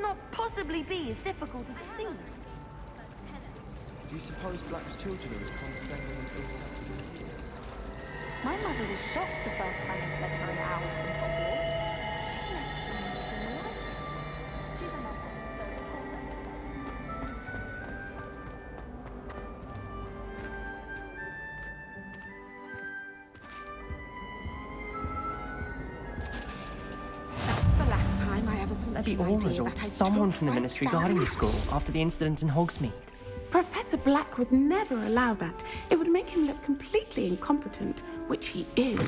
cannot possibly be as difficult as it seems. Do you suppose Black's children are as condescending as these? My mother was shocked the first time I sent her an owl from Hogwarts. She'd never seen anything like it. She's a monster, very That's the last time I ever bought Maybe you Aura's idea or that I someone took from the right Ministry down. guarding the school after the incident in Hogsmeade. Professor Black would never allow that. It would make him look completely incompetent, which he is. I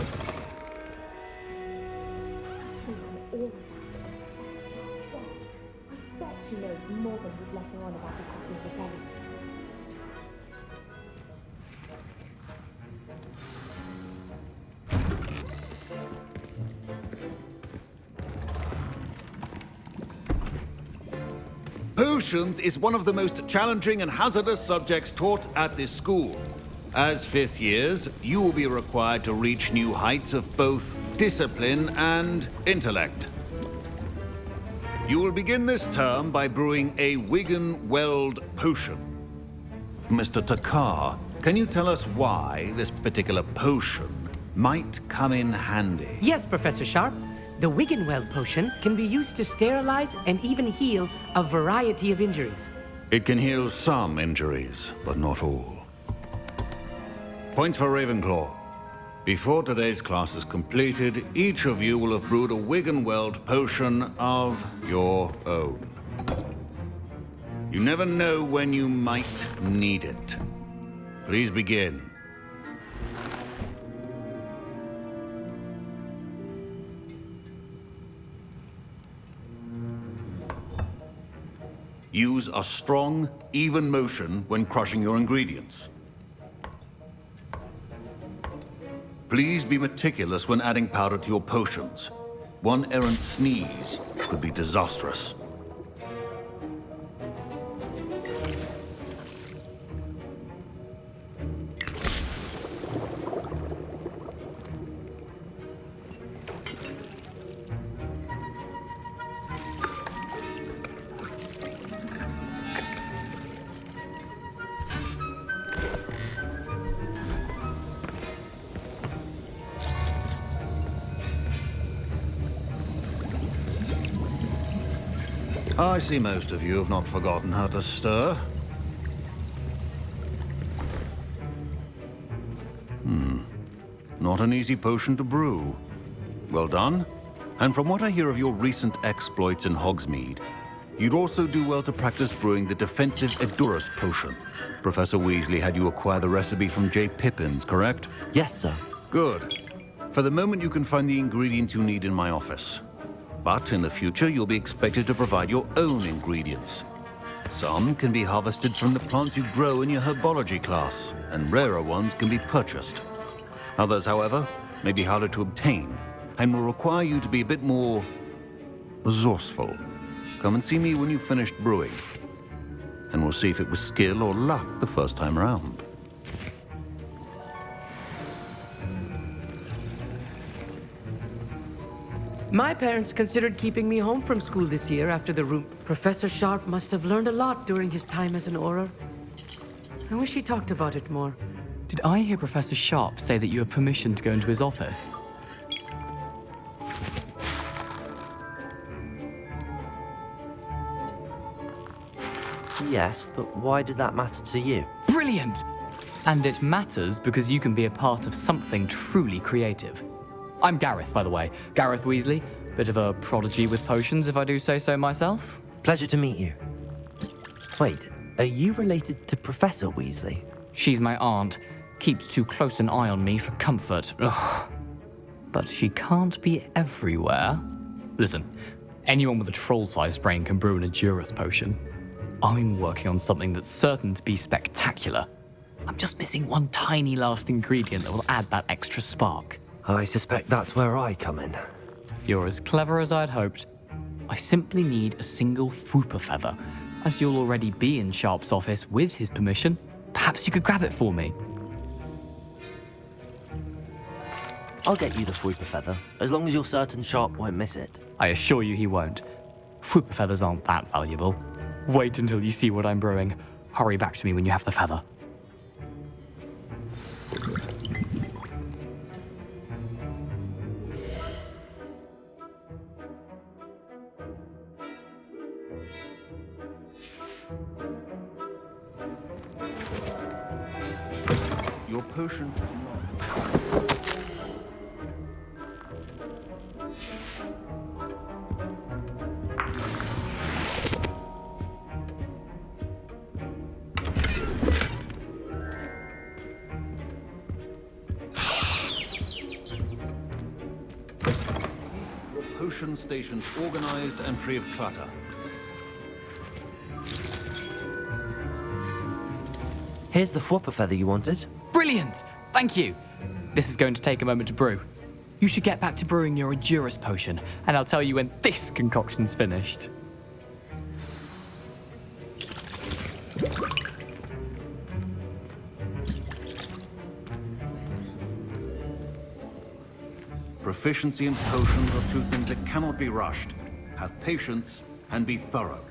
bet he knows more than he's letting on about the copy of the belly. Potions is one of the most challenging and hazardous subjects taught at this school. As fifth years, you will be required to reach new heights of both discipline and intellect. You will begin this term by brewing a Wigan-Weld potion. Mr. Takar, can you tell us why this particular potion might come in handy? Yes, Professor Sharp. The Wiggenweld potion can be used to sterilize and even heal a variety of injuries. It can heal some injuries, but not all. Points for Ravenclaw. Before today's class is completed, each of you will have brewed a Wiggenweld potion of your own. You never know when you might need it. Please begin. Use a strong, even motion when crushing your ingredients. Please be meticulous when adding powder to your potions. One errant sneeze could be disastrous. I see most of you have not forgotten how to stir. Not an easy potion to brew. Well done. And from what I hear of your recent exploits in Hogsmeade, you'd also do well to practice brewing the defensive Edurus potion. Professor Weasley had you acquire the recipe from J. Pippin's, correct? Yes, sir. Good. For the moment, you can find the ingredients you need in my office. But in the future, you'll be expected to provide your own ingredients. Some can be harvested from the plants you grow in your herbology class, and rarer ones can be purchased. Others, however, may be harder to obtain, and will require you to be a bit more resourceful. Come and see me when you've finished brewing, and we'll see if it was skill or luck the first time around. My parents considered keeping me home from school this year after the room. Professor Sharp must have learned a lot during his time as an Auror. I wish he talked about it more. Did I hear Professor Sharp say that you have permission to go into his office? Yes, but why does that matter to you? Brilliant! And it matters because you can be a part of something truly creative. I'm Gareth, by the way. Gareth Weasley. Bit of a prodigy with potions, if I do say so myself. Pleasure to meet you. Wait, are you related to Professor Weasley? She's my aunt. Keeps too close an eye on me for comfort. Ugh. But she can't be everywhere. Listen, anyone with a troll-sized brain can brew an Edurus potion. I'm working on something that's certain to be spectacular. I'm just missing one tiny last ingredient that will add that extra spark. I suspect that's where I come in. You're as clever as I'd hoped. I simply need a single Fwooper feather. As you'll already be in Sharp's office with his permission, perhaps you could grab it for me. I'll get you the Fwooper feather, as long as you're certain Sharp won't miss it. I assure you he won't. Whoop feathers aren't that valuable. Wait until you see what I'm brewing. Hurry back to me when you have the feather. Your potion. Potion stations organized and free of clutter. Here's the Whopper feather you wanted. Brilliant! Thank you! This is going to take a moment to brew. You should get back to brewing your Endurus potion, and I'll tell you when this concoction's finished. Proficiency in potions are two things that cannot be rushed. Have patience and be thorough.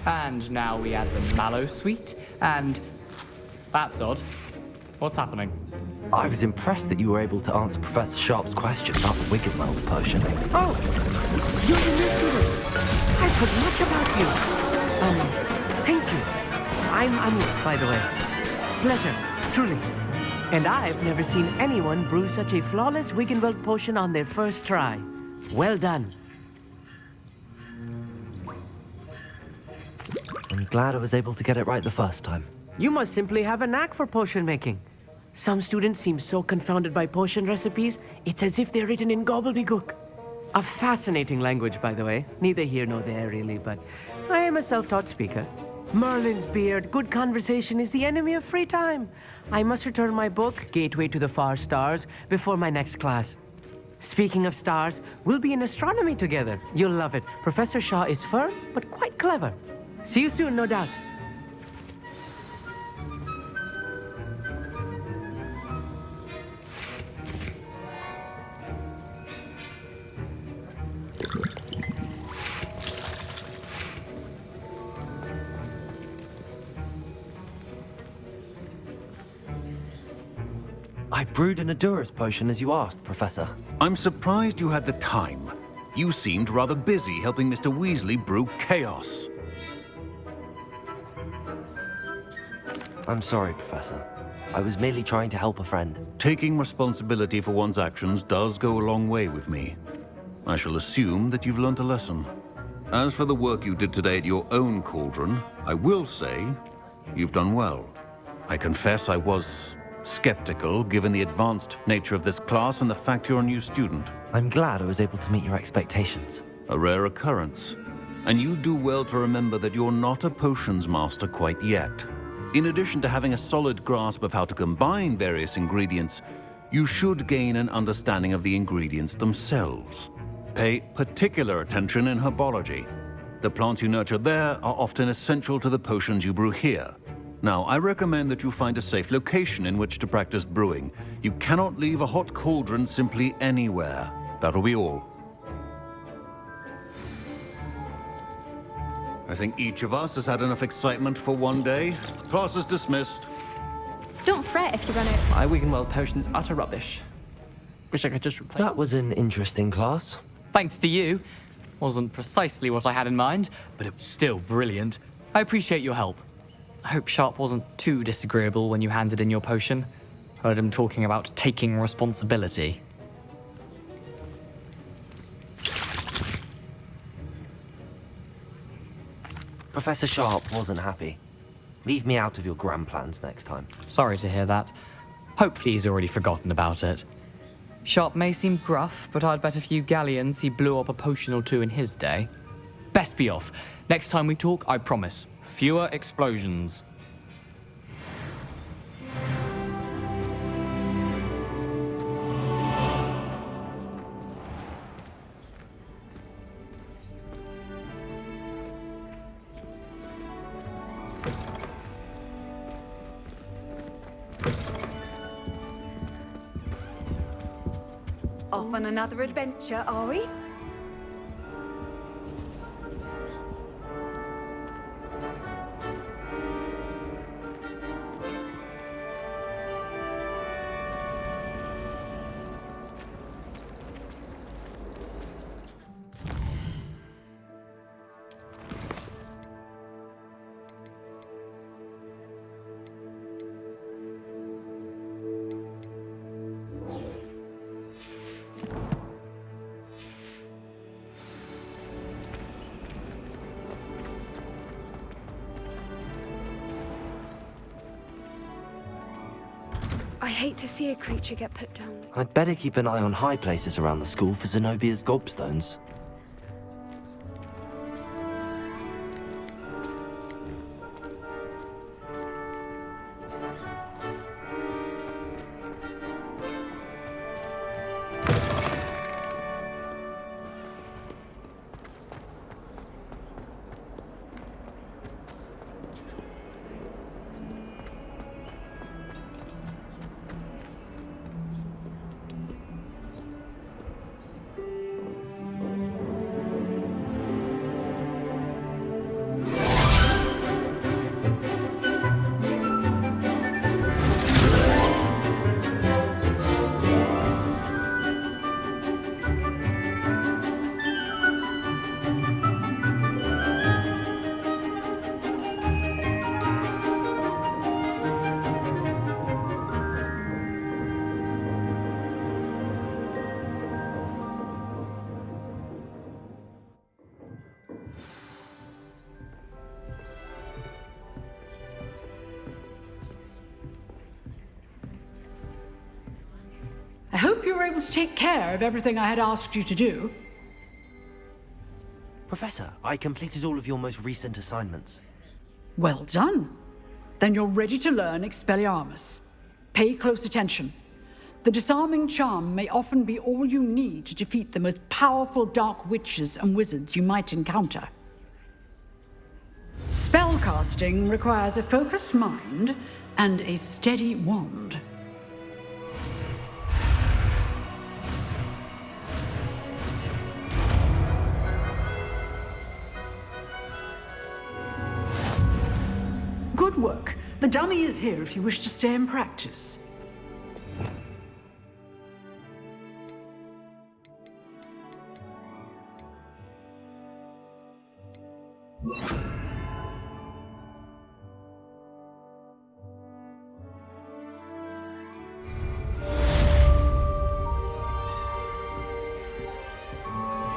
And now we add the mallow sweet, and... That's odd. What's happening? I was impressed that you were able to answer Professor Sharp's question about the Wiggenweld potion. Oh, you're the new student. I've heard much about you. Thank you. I'm Anu, by the way. Pleasure, truly. And I've never seen anyone brew such a flawless Wiggenweld potion on their first try. Well done. I'm glad I was able to get it right the first time. You must simply have a knack for potion making. Some students seem so confounded by potion recipes, it's as if they're written in gobbledygook. A fascinating language, by the way. Neither here nor there, really, but I am a self-taught speaker. Merlin's beard, good conversation is the enemy of free time. I must return my book, Gateway to the Far Stars, before my next class. Speaking of stars, we'll be in astronomy together. You'll love it. Professor Shaw is firm, but quite clever. See you soon, no doubt. I brewed an Endurus potion as you asked, Professor. I'm surprised you had the time. You seemed rather busy helping Mr. Weasley brew chaos. I'm sorry, Professor. I was merely trying to help a friend. Taking responsibility for one's actions does go a long way with me. I shall assume that you've learnt a lesson. As for the work you did today at your own cauldron, I will say you've done well. I confess I was skeptical, given the advanced nature of this class and the fact you're a new student. I'm glad I was able to meet your expectations. A rare occurrence. And you do well to remember that you're not a potions master quite yet. In addition to having a solid grasp of how to combine various ingredients, you should gain an understanding of the ingredients themselves. Pay particular attention in herbology. The plants you nurture there are often essential to the potions you brew here. Now, I recommend that you find a safe location in which to practice brewing. You cannot leave a hot cauldron simply anywhere. That'll be all. I think each of us has had enough excitement for one day. Class is dismissed. Don't fret if you run out. My Wiggenweld potion's utter rubbish. Wish I could just replace That was an interesting class. Thanks to you. Wasn't precisely what I had in mind, but it was still brilliant. I appreciate your help. I hope Sharp wasn't too disagreeable when you handed in your potion. Heard him talking about taking responsibility. Professor Sharp wasn't happy. Leave me out of your grand plans next time. Sorry to hear that. Hopefully he's already forgotten about it. Sharp may seem gruff, but I'd bet a few galleons he blew up a potion or two in his day. Best be off. Next time we talk, I promise, fewer explosions. Off on another adventure, are we? I hate to see a creature get put down. I'd better keep an eye on high places around the school for Zenobia's gobstones. I hope you were able to take care of everything I had asked you to do. Professor, I completed all of your most recent assignments. Well done. Then you're ready to learn Expelliarmus. Pay close attention. The disarming charm may often be all you need to defeat the most powerful dark witches and wizards you might encounter. Spellcasting requires a focused mind and a steady wand. Good work. The dummy is here if you wish to stay and practice.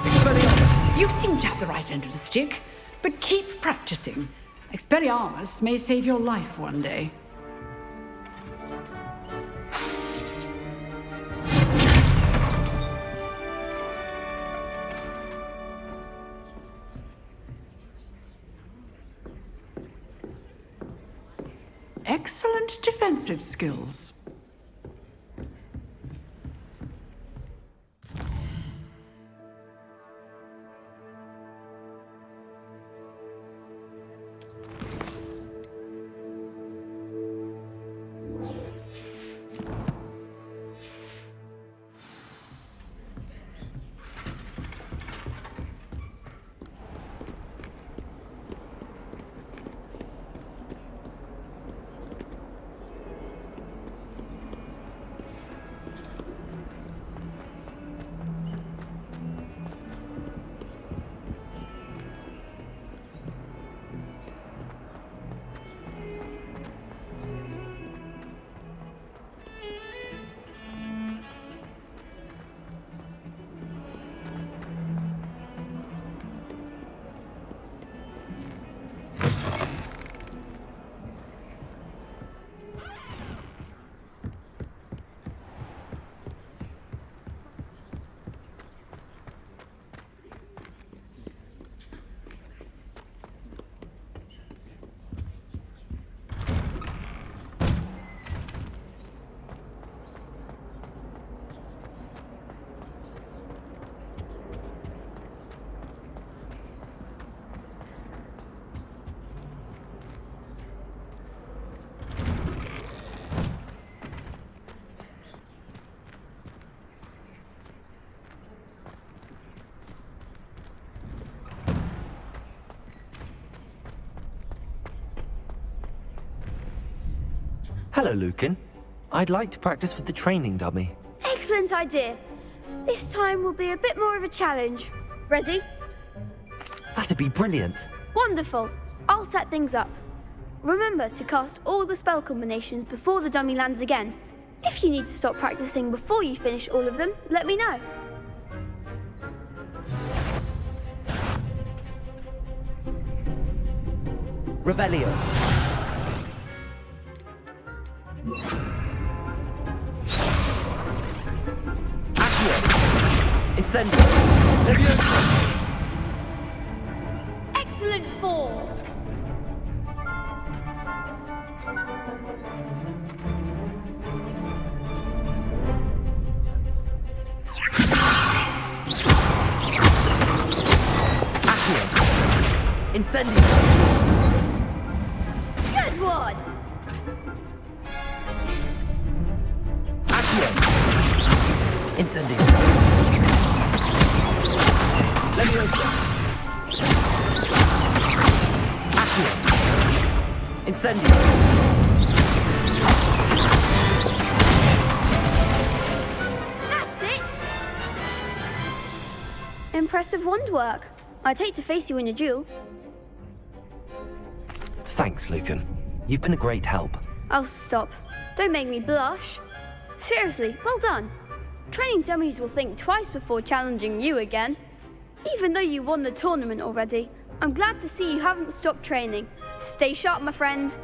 Expelliarmus, you seem to have the right end of the stick, but keep practicing. Expelliarmus may save your life one day. Excellent defensive skills. Hello, Lucan. I'd like to practice with the training dummy. Excellent idea. This time will be a bit more of a challenge. Ready? That'd be brilliant. Wonderful. I'll set things up. Remember to cast all the spell combinations before the dummy lands again. If you need to stop practicing before you finish all of them, let me know. Revelio. Accio. Incendio. Leviosa. Excellent form. Accio. Incendio. Good one. Accio. Incendio. Leviosa. Accio. Incendio. That's it. Impressive wand work. I'd hate to face you in a duel. Thanks, Lucan. You've been a great help. Oh, stop. Don't make me blush. Seriously, well done. Training dummies will think twice before challenging you again. Even though you won the tournament already, I'm glad to see you haven't stopped training. Stay sharp, my friend.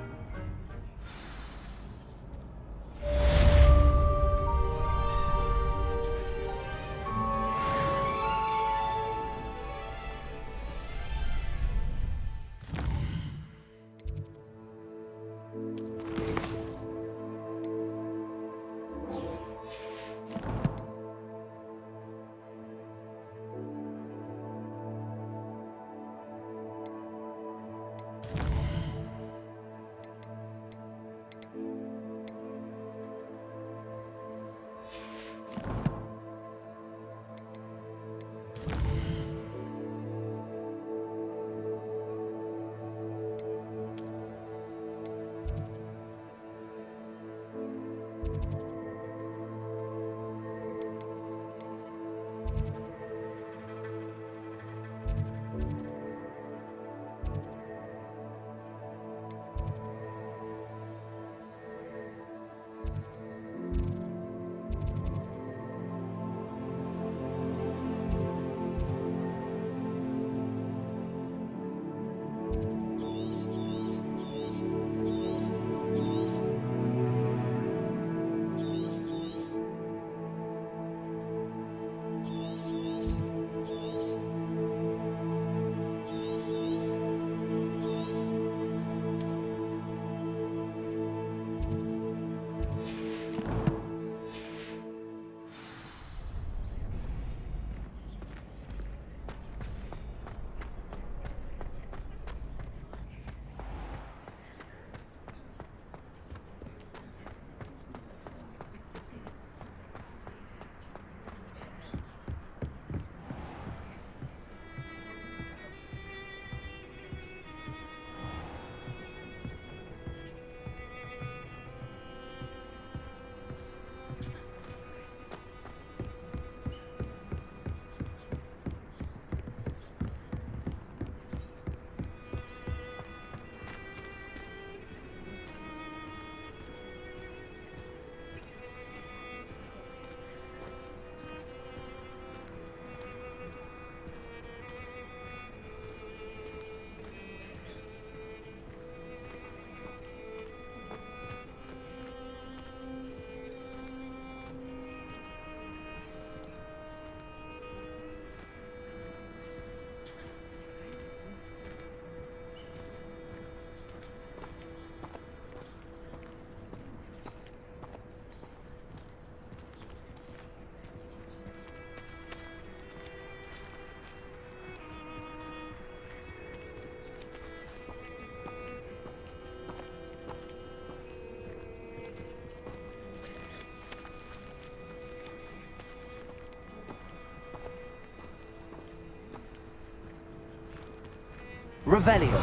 Revelio.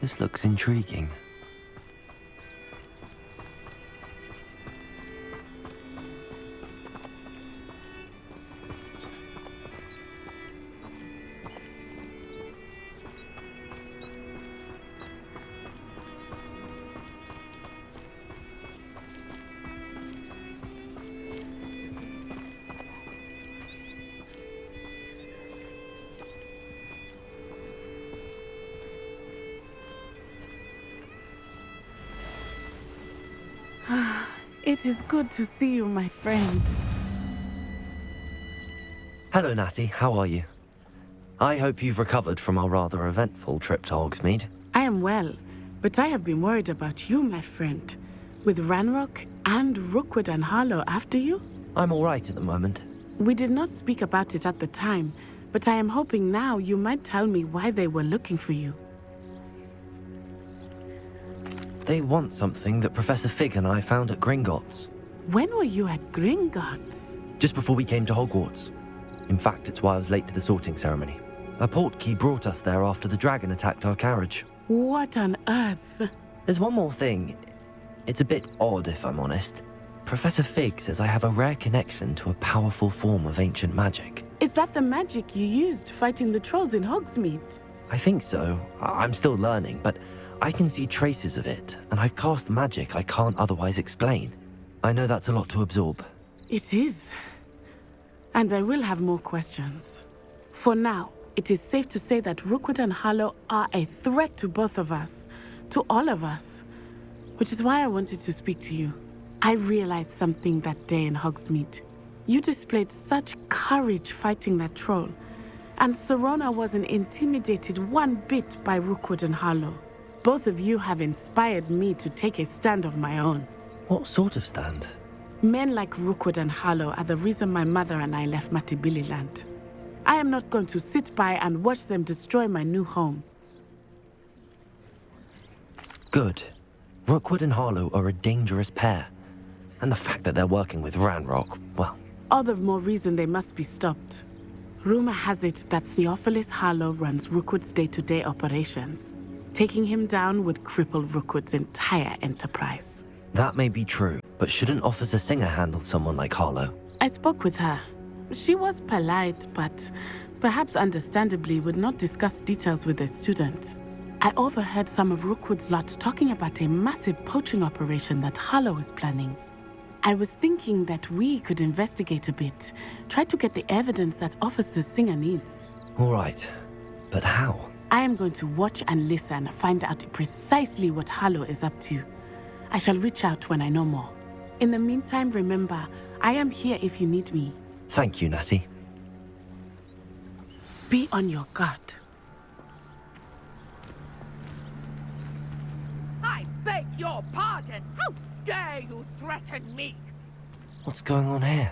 This looks intriguing. It is good to see you, my friend. Hello, Natty. How are you? I hope you've recovered from our rather eventful trip to Hogsmeade. I am well, but I have been worried about you, my friend. With Ranrock and Rookwood and Harlow after you? I'm all right at the moment. We did not speak about it at the time, but I am hoping now you might tell me why they were looking for you. They want something that Professor Fig and I found at Gringotts. When were you at Gringotts? Just before we came to Hogwarts. In fact, it's why I was late to the sorting ceremony. A portkey brought us there after the dragon attacked our carriage. What on earth? There's one more thing. It's a bit odd, if I'm honest. Professor Fig says I have a rare connection to a powerful form of ancient magic. Is that the magic you used fighting the trolls in Hogsmeade? I think so. I'm still learning, but I can see traces of it, and I've cast magic I can't otherwise explain. I know that's a lot to absorb. It is. And I will have more questions. For now, it is safe to say that Rookwood and Harlow are a threat to both of us, to all of us, which is why I wanted to speak to you. I realized something that day in Hogsmeade. You displayed such courage fighting that troll, and Serona wasn't intimidated one bit by Rookwood and Harlow. Both of you have inspired me to take a stand of my own. What sort of stand? Men like Rookwood and Harlow are the reason my mother and I left Matibili land. I am not going to sit by and watch them destroy my new home. Good. Rookwood and Harlow are a dangerous pair. And the fact that they're working with Ranrock, well... All the more reason they must be stopped. Rumor has it that Theophilus Harlow runs Rookwood's day-to-day operations. Taking him down would cripple Rookwood's entire enterprise. That may be true, but shouldn't Officer Singer handle someone like Harlow? I spoke with her. She was polite, but perhaps understandably would not discuss details with a student. I overheard some of Rookwood's lot talking about a massive poaching operation that Harlow is planning. I was thinking that we could investigate a bit, try to get the evidence that Officer Singer needs. All right, but how? I am going to watch and listen, find out precisely what Harlow is up to. I shall reach out when I know more. In the meantime, remember, I am here if you need me. Thank you, Natty. Be on your guard. I beg your pardon! How dare you threaten me? What's going on here?